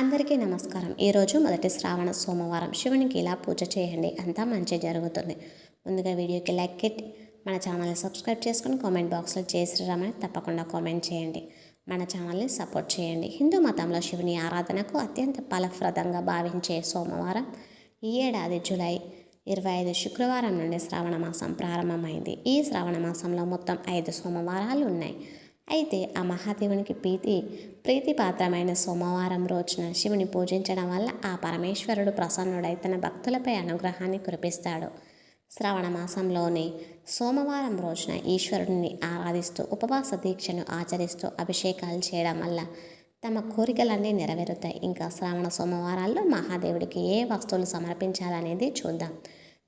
అందరికీ నమస్కారం. ఈరోజు మొదటి శ్రావణ సోమవారం. శివునికి ఇలా పూజ చేయండి, అంతా మంచి జరుగుతుంది. ముందుగా వీడియోకి లైక్ ఇట్, మన ఛానల్ని సబ్స్క్రైబ్ చేసుకుని కామెంట్ బాక్స్లో జై శ్రీరామని తప్పకుండా కామెంట్ చేయండి. మన ఛానల్ని సపోర్ట్ చేయండి. హిందూ మతంలో శివుని ఆరాధనకు అత్యంత ఫలప్రదంగా భావించే సోమవారం ఈ ఏడాది జూలై 25 శుక్రవారం నుండి శ్రావణ మాసం ప్రారంభమైంది. ఈ శ్రావణ మాసంలో మొత్తం 5 సోమవారాలు ఉన్నాయి. అయితే ఆ మహాదేవునికి ప్రీతిపాత్రమైన సోమవారం రోజున శివుని పూజించడం వల్ల ఆ పరమేశ్వరుడు ప్రసన్నుడై తన భక్తులపై అనుగ్రహాన్ని కురిపిస్తాడు. శ్రావణ మాసంలోని సోమవారం రోజున ఈశ్వరుడిని ఆరాధిస్తూ ఉపవాస దీక్షను ఆచరిస్తూ అభిషేకాలు చేయడం వల్ల తమ కోరికలన్నీ నెరవేరుతాయి. ఇంకా శ్రావణ సోమవారాల్లో మహాదేవుడికి ఏ వస్తువులు సమర్పించాలనేది చూద్దాం.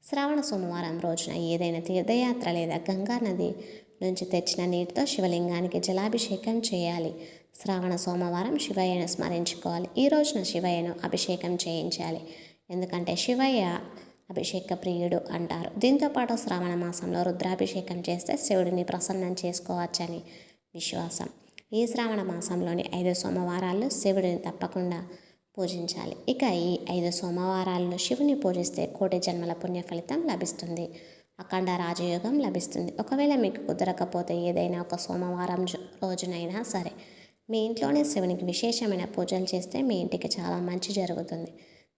శ్రావణ సోమవారం రోజున ఏదైనా తీర్థయాత్ర లేదా గంగా నది నుంచి తెచ్చిన నీటితో శివలింగానికి జలాభిషేకం చేయాలి. శ్రావణ సోమవారం శివయ్యను స్మరించుకోవాలి. ఈ రోజున శివయ్యను అభిషేకం చేయించాలి. ఎందుకంటే శివయ్య అభిషేక ప్రియుడు అంటారు. దీంతోపాటు శ్రావణ మాసంలో రుద్రాభిషేకం చేస్తే శివుడిని ప్రసన్నం చేసుకోవచ్చని విశ్వాసం. ఈ శ్రావణ మాసంలోని 5 సోమవారాల్లో శివుడిని తప్పకుండా పూజించాలి. ఇక ఈ 5 సోమవారాల్లో శివుని పూజిస్తే కోటి జన్మల పుణ్య ఫలితం లభిస్తుంది. అఖండ రాజయోగం లభిస్తుంది. ఒకవేళ మీకు కుదరకపోతే ఏదైనా ఒక సోమవారం రోజునైనా సరే మీ ఇంట్లోనే శివునికి విశేషమైన పూజలు చేస్తే మీ ఇంటికి చాలా మంచి జరుగుతుంది.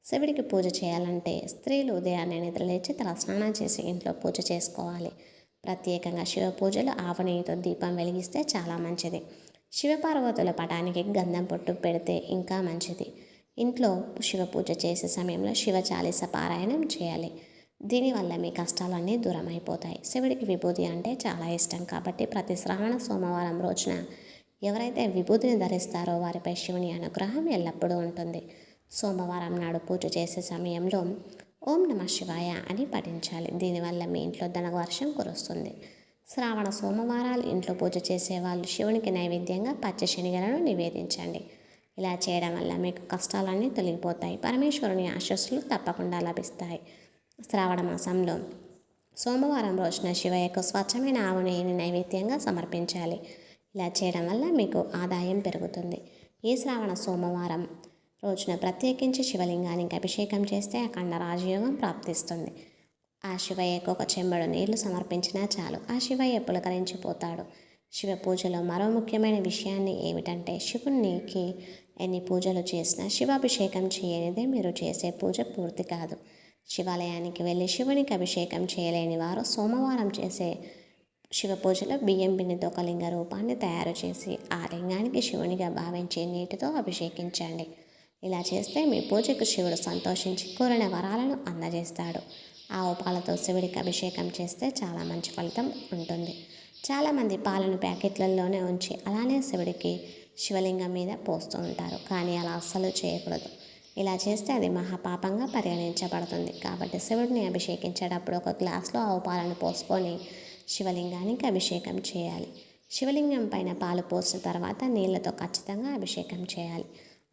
శివుడికి పూజ చేయాలంటే స్త్రీలు ఉదయాన్నే నిద్రలేచి తల స్నానం చేసి ఇంట్లో పూజ చేసుకోవాలి. ప్రత్యేకంగా శివ పూజలు ఆవు నెయ్యితో దీపం వెలిగిస్తే చాలా మంచిది. శివపార్వతుల పటానికి గంధం పొట్టు పెడితే ఇంకా మంచిది. ఇంట్లో శివ పూజ చేసే సమయంలో శివ చాలీస పారాయణం చేయాలి. దీనివల్ల మీ కష్టాలన్నీ దూరం అయిపోతాయి. శివుడికి విభూతి అంటే చాలా ఇష్టం కాబట్టి ప్రతి శ్రావణ సోమవారం రోజున ఎవరైతే విభూతిని ధరిస్తారో వారిపై శివుని అనుగ్రహం ఎల్లప్పుడూ ఉంటుంది. సోమవారం నాడు పూజ చేసే సమయంలో ఓం నమః శివాయ అని పఠించాలి. దీనివల్ల మీ ఇంట్లో ధనవర్షం కురుస్తుంది. శ్రావణ సోమవారాలు ఇంట్లో పూజ చేసేవాళ్ళు శివునికి నైవేద్యంగా పచ్చ శనగలను నివేదించండి. ఇలా చేయడం వల్ల మీకు కష్టాలన్నీ తొలగిపోతాయి. పరమేశ్వరుని ఆశీస్సులు తప్పకుండా లభిస్తాయి. శ్రావణ మాసంలో సోమవారం రోజున శివయ్యకు స్వచ్ఛమైన ఆవు నెయ్యిని నైవేద్యంగా సమర్పించాలి. ఇలా చేయడం వల్ల మీకు ఆదాయం పెరుగుతుంది. ఈ శ్రావణ సోమవారం రోజున ప్రత్యేకించి శివలింగానికి అభిషేకం చేస్తే అఖండ రాజయోగం ప్రాప్తిస్తుంది. ఆ శివయ్యకు ఒక చెంబడు నీళ్లు సమర్పించినా చాలు, ఆ శివయ్య పులకరించిపోతాడు. శివ పూజలో మరో ముఖ్యమైన విషయాన్ని ఏమిటంటే శివునికి ఎన్ని పూజలు చేసినా శివాభిషేకం చేయనిదే మీరు చేసే పూజ పూర్తి కాదు. శివాలయానికి వెళ్ళి శివునికి అభిషేకం చేయలేని వారు సోమవారం చేసే శివ పూజలో బియ్యం పిండితో ఒక లింగ రూపాన్ని తయారు చేసి ఆ లింగానికి శివునిగా భావించే నీటితో అభిషేకించండి. ఇలా చేస్తే మీ పూజకు శివుడు సంతోషించి కోరిన వరాలను అందజేస్తాడు. ఆవు పాలతో శివుడికి అభిషేకం చేస్తే చాలా మంచి ఫలితం ఉంటుంది. చాలామంది పాలను ప్యాకెట్లలోనే ఉంచి అలానే శివుడికి శివలింగం మీద పోస్తూ ఉంటారు. కానీ అలా అస్సలు చేయకూడదు. ఇలా చేస్తే అది మహాపాపంగా పరిగణించబడుతుంది. కాబట్టి శివుడిని అభిషేకించేటప్పుడు ఒక గ్లాసులో ఆవు పాలను పోసుకొని శివలింగానికి అభిషేకం చేయాలి. శివలింగం పైన పాలు పోసిన తర్వాత నీళ్లతో ఖచ్చితంగా అభిషేకం చేయాలి.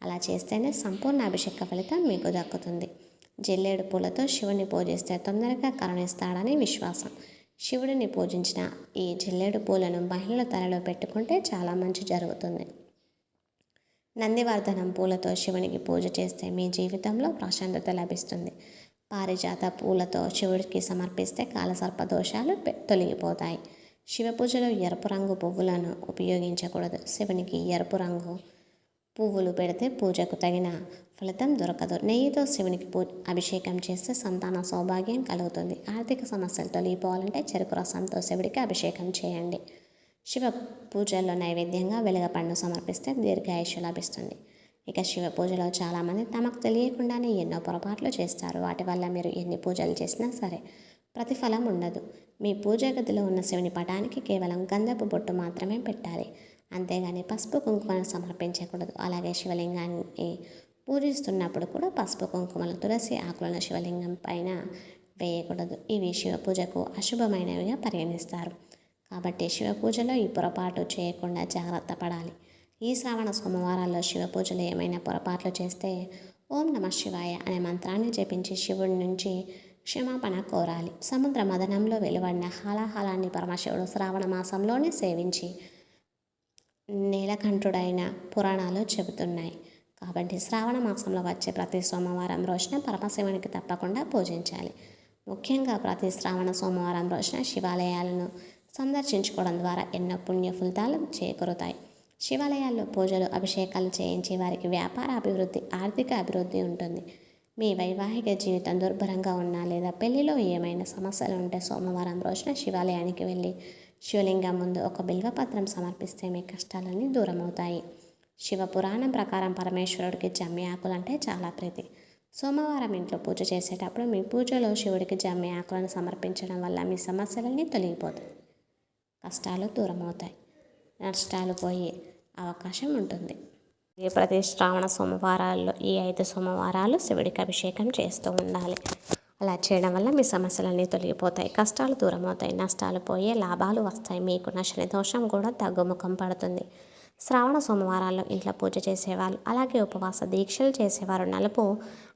అలా చేస్తేనే సంపూర్ణ అభిషేక ఫలితం మీకు దక్కుతుంది. జిల్లేడు పూలతో శివుని పూజిస్తే తొందరగా కరుణిస్తాడని విశ్వాసం. శివుడిని పూజించిన ఈ జిల్లేడు పూలను మహిళల తలలో పెట్టుకుంటే చాలా మంచి జరుగుతుంది. నందివర్ధనం పూలతో శివునికి పూజ చేస్తే మీ జీవితంలో ప్రశాంతత లభిస్తుంది. పారిజాత పూలతో శివుడికి సమర్పిస్తే కాలసర్ప దోషాలు తొలగిపోతాయి. శివ పూజలో ఎరుపు రంగు పువ్వులను ఉపయోగించకూడదు. శివునికి ఎరుపు రంగు పువ్వులు పెడితే పూజకు తగిన ఫలితం దొరకదు. నెయ్యితో శివునికి అభిషేకం చేస్తే సంతాన సౌభాగ్యం కలుగుతుంది. ఆర్థిక సమస్యలు తొలగిపోవాలంటే చెరుకు రసంతో శివుడికి అభిషేకం చేయండి. శివ పూజల్లో నైవేద్యంగా వెలగపండు సమర్పిస్తే దీర్ఘాయుష్యు లభిస్తుంది. ఇక శివ పూజలో చాలామంది తమకు తెలియకుండానే ఎన్నో పొరపాట్లు చేస్తారు. వాటి వల్ల మీరు ఎన్ని పూజలు చేసినా సరే ప్రతిఫలం ఉండదు. మీ పూజా గదిలో ఉన్న శివుని పటానికి కేవలం గంధపు బొట్టు మాత్రమే పెట్టాలి. అంతేగాని పసుపు కుంకుమను సమర్పించకూడదు. అలాగే శివలింగాన్ని పూజిస్తున్నప్పుడు కూడా పసుపు కుంకుమలు తులసి ఆకులను శివలింగం పైన వేయకూడదు. ఇవి శివ పూజకు అశుభమైనవిగా పరిగణిస్తారు. కాబట్టి శివ పూజలో ఈ పొరపాటు చేయకుండా జాగ్రత్త పడాలి. ఈ శ్రావణ సోమవారాల్లో శివ పూజలు ఏమైనా పొరపాట్లు చేస్తే ఓం నమః శివాయ అనే మంత్రాన్ని జపించి శివుడి నుంచి క్షమాపణ కోరాలి. సముద్ర మదనంలో వెలువడిన హాలాహలాన్ని పరమశివుడు శ్రావణ మాసంలోనే సేవించి నీలకంఠుడైన పురాణాలు చెబుతున్నాయి. కాబట్టి శ్రావణ మాసంలో వచ్చే ప్రతి సోమవారం రోజున పరమశివునికి తప్పకుండా పూజించాలి. ముఖ్యంగా ప్రతి శ్రావణ సోమవారం రోజున శివాలయాలను సందర్శించుకోవడం ద్వారా ఎన్నో పుణ్య ఫలితాలు చేకూరుతాయి. శివాలయాల్లో పూజలు, అభిషేకాలు చేయించే వారికి వ్యాపార అభివృద్ధి, ఆర్థిక అభివృద్ధి ఉంటుంది. మీ వైవాహిక జీవితం దుర్భరంగా ఉన్నా లేదా పెళ్లిలో ఏమైనా సమస్యలు ఉంటే సోమవారం రోజున శివాలయానికి వెళ్ళి శివలింగం ముందు ఒక బిల్వపత్రం సమర్పిస్తే మీ కష్టాలన్నీ దూరమవుతాయి. శివ పురాణం ప్రకారం పరమేశ్వరుడికి జమ్మి ఆకులు అంటే చాలా ప్రీతి. సోమవారం ఇంట్లో పూజ చేసేటప్పుడు మీ పూజలో శివుడికి జమ్మి ఆకులను సమర్పించడం వల్ల మీ సమస్యలన్నీ తొలగిపోతాయి, కష్టాలు దూరమవుతాయి, నష్టాలు పోయే అవకాశం ఉంటుంది. ప్రతి శ్రావణ సోమవారాల్లో ఈ 5 సోమవారాలు శివుడికి అభిషేకం చేస్తూ ఉండాలి. అలా చేయడం వల్ల మీ సమస్యలన్నీ తొలగిపోతాయి, కష్టాలు దూరమవుతాయి, నష్టాలు పోయే లాభాలు వస్తాయి. మీకున్న శని దోషం కూడా తగ్గుముఖం పడుతుంది. శ్రావణ సోమవారాల్లో ఇంట్లో పూజ చేసేవాళ్ళు, అలాగే ఉపవాస దీక్షలు చేసేవారు నలుపు,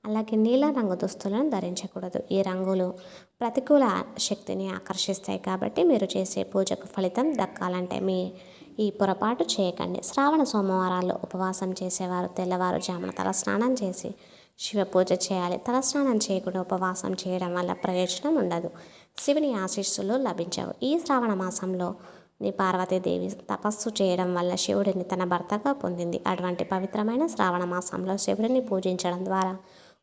అలాగే నీల రంగు దుస్తులను ధరించకూడదు. ఈ రంగులు ప్రతికూల శక్తిని ఆకర్షిస్తాయి. కాబట్టి మీరు చేసే పూజకు ఫలితం దక్కాలంటే ఈ పొరపాటు చేయకండి. శ్రావణ సోమవారాల్లో ఉపవాసం చేసేవారు తెల్లవారుజామున తలస్నానం చేసి శివ పూజ చేయాలి. తలస్నానం చేయకుండా ఉపవాసం చేయడం వల్ల ప్రయోజనం ఉండదు, శివుని ఆశీస్సులు లభించవు. ఈ శ్రావణ మాసంలో పార్వతీదేవి తపస్సు చేయడం వల్ల శివుడిని తన భర్తగా పొందింది. అటువంటి పవిత్రమైన శ్రావణ మాసంలో శివుడిని పూజించడం ద్వారా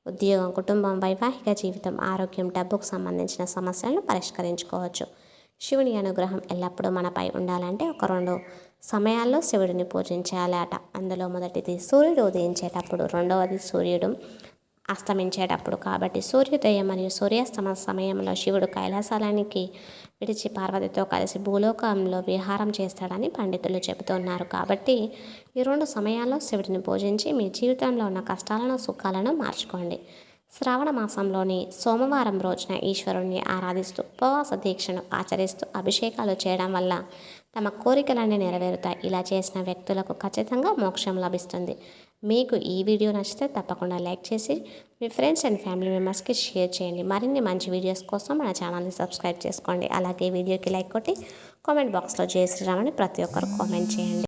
ఉద్యోగం, కుటుంబం, వైవాహిక జీవితం, ఆరోగ్యం, డబ్బుకు సంబంధించిన సమస్యలను పరిష్కరించుకోవచ్చు. శివుని అనుగ్రహం ఎల్లప్పుడూ మనపై ఉండాలంటే 2 సమయాల్లో శివుడిని పూజించాలట. అందులో మొదటిది సూర్యుడు ఉదయించేటప్పుడు, రెండవది సూర్యుడు అస్తమించేటప్పుడు. కాబట్టి సూర్యోదయం మరియు సూర్యాస్తమ సమయంలో శివుడు కైలాసాలానికి విడిచి పార్వతితో కలిసి భూలోకంలో విహారం చేస్తాడని పండితులు చెబుతున్నారు. కాబట్టి ఈ 2 సమయాల్లో శివుడిని పూజించి మీ జీవితంలో ఉన్న కష్టాలను, సుఖాలను మార్చుకోండి. శ్రావణ మాసంలోని సోమవారం రోజున ఈశ్వరుణ్ణి ఆరాధిస్తూ ఉపవాస దీక్షను ఆచరిస్తూ అభిషేకాలు చేయడం వల్ల తమ కోరికలన్నీ నెరవేరుతాయి. ఇలా చేసిన వ్యక్తులకు ఖచ్చితంగా మోక్షం లభిస్తుంది. మీకు ఈ వీడియో నచ్చితే తప్పకుండా లైక్ చేసి మీ ఫ్రెండ్స్ అండ్ ఫ్యామిలీ మెంబర్స్కి షేర్ చేయండి. మరిన్ని మంచి వీడియోస్ కోసం మన ఛానల్ని సబ్స్క్రైబ్ చేసుకోండి. అలాగే వీడియోకి లైక్ కొట్టి కామెంట్ బాక్స్లో జై శ్రీరామ్ అని ప్రతి ఒక్కరు కామెంట్ చేయండి.